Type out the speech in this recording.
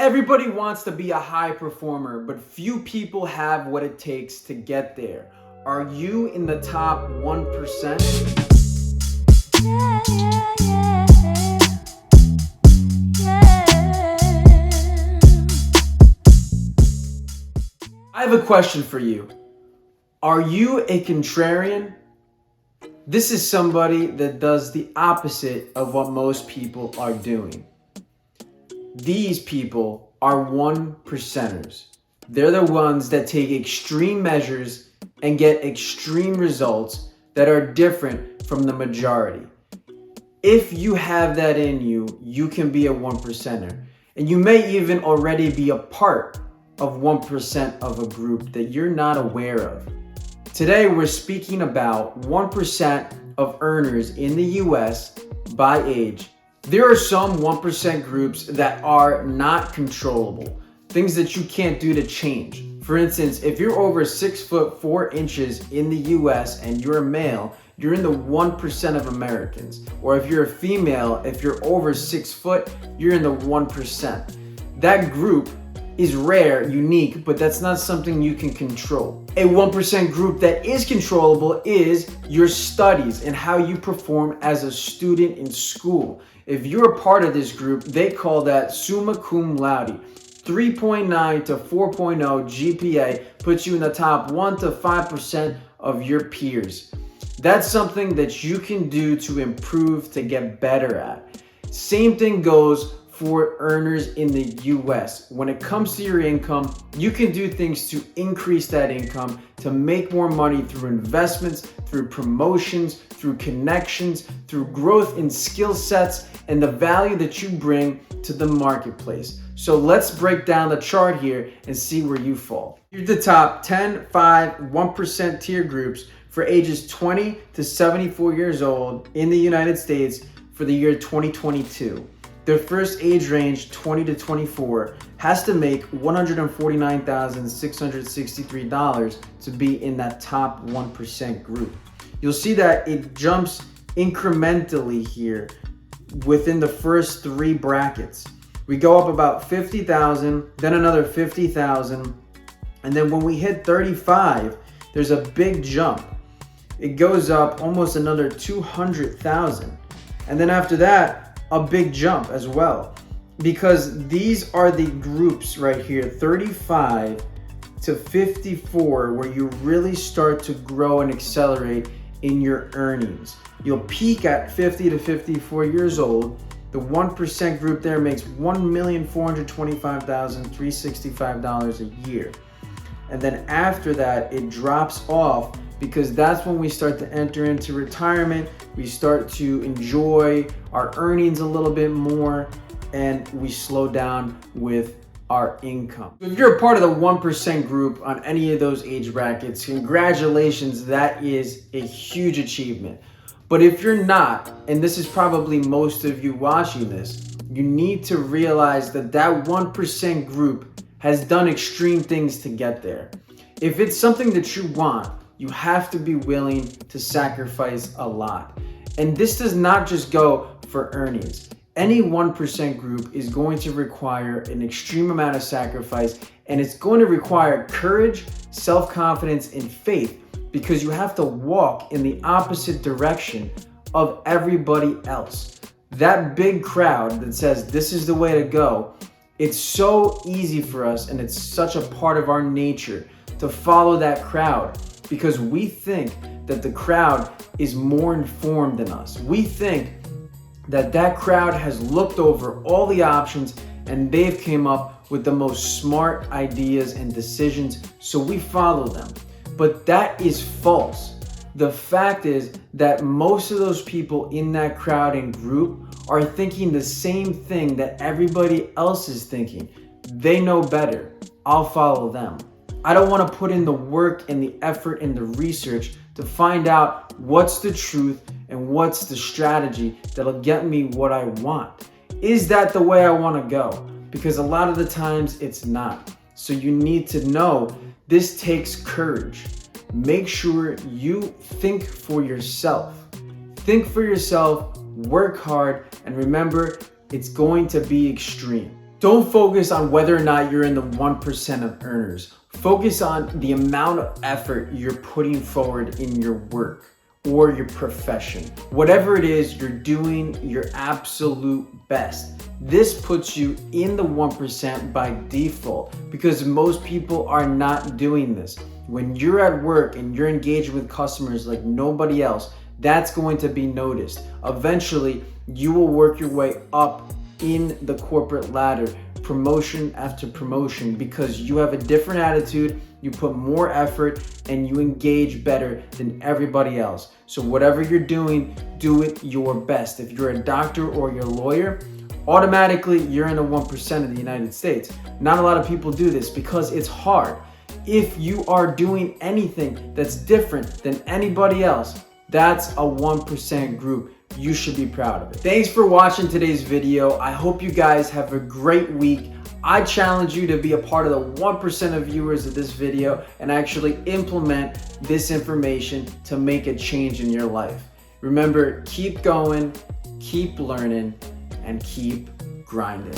Everybody wants to be a high performer, but few people have what it takes to get there. Are you in the top 1%? I have a question for you. Are you a contrarian? This is somebody that does the opposite of what most people are doing. These people are 1%ers. They're the ones that take extreme measures and get extreme results that are different from the majority. If you have that in you, you can be a 1%er. And you may even already be a part of 1% of a group that you're not aware of. Today, we're speaking about 1% of earners in the US by age. There are some 1% groups that are not controllable, things that you can't do to change. For instance, if you're over 6'4" in the US and you're a male, you're in the 1% of Americans. Or if you're a female, if you're over 6 foot, you're in the 1%. That group is rare, unique, but that's not something you can control. A 1% group that is controllable is your studies and how you perform as a student in school. If you're a part of this group, they call that summa cum laude. 3.9 to 4.0 GPA puts you in the top 1 to 5% of your peers. That's something that you can do to improve, to get better at. Same thing goes for earners in the US. When it comes to your income, you can do things to increase that income, to make more money through investments, through promotions, through connections, through growth in skill sets, and the value that you bring to the marketplace. So let's break down the chart here and see where you fall. Here's the top 10, 5, 1% tier groups for ages 20 to 74 years old in the United States for the year 2022. Their first age range, 20 to 24, has to make $149,663 to be in that top 1% group. You'll see that it jumps incrementally here within the first 3 brackets. We go up about 50,000, then another 50,000, and then when we hit 35, there's a big jump. It goes up almost another 200,000. And then after that, a big jump as well, because these are the groups right here, 35 to 54, where you really start to grow and accelerate in your earnings. You'll peak at 50 to 54 years old. The 1% group there makes $1,425,365 a year. And then after that, it drops off, because that's when we start to enter into retirement. We start to enjoy our earnings a little bit more, and we slow down with our income. If you're a part of the 1% group on any of those age brackets, congratulations, that is a huge achievement. But if you're not, and this is probably most of you watching this, you need to realize that that 1% group has done extreme things to get there. If it's something that you want, you have to be willing to sacrifice a lot. And this does not just go for earnings. Any 1% group is going to require an extreme amount of sacrifice, and it's going to require courage, self-confidence, and faith, because you have to walk in the opposite direction of everybody else. That big crowd that says this is the way to go, it's so easy for us, and it's such a part of our nature to follow that crowd, because we think that the crowd is more informed than us. We think that that crowd has looked over all the options and they've came up with the most smart ideas and decisions, so we follow them. But that is false. The fact is that most of those people in that crowd and group are thinking the same thing that everybody else is thinking. They know better. I'll follow them. I don't want to put in the work and the effort and the research to find out what's the truth and what's the strategy that'll get me what I want. Is that the way I want to go? Because a lot of the times it's not. So you need to know this takes courage. Make sure you think for yourself. Think for yourself, work hard, and remember, it's going to be extreme. Don't focus on whether or not you're in the 1% of earners. Focus on the amount of effort you're putting forward in your work or your profession. Whatever it is, you're doing your absolute best. This puts you in the 1% by default because most people are not doing this. When you're at work and you're engaged with customers like nobody else, that's going to be noticed. Eventually, you will work your way up in the corporate ladder, promotion after promotion, because you have a different attitude, you put more effort, and you engage better than everybody else. So whatever you're doing, do it your best. If you're a doctor or you're a lawyer, automatically you're in the 1% of the United States. Not a lot of people do this because it's hard. If you are doing anything that's different than anybody else, that's a 1% group. You should be proud of it. Thanks for watching today's video. I hope you guys have a great week. I challenge you to be a part of the 1% of viewers of this video and actually implement this information to make a change in your life. Remember, keep going, keep learning, and keep grinding.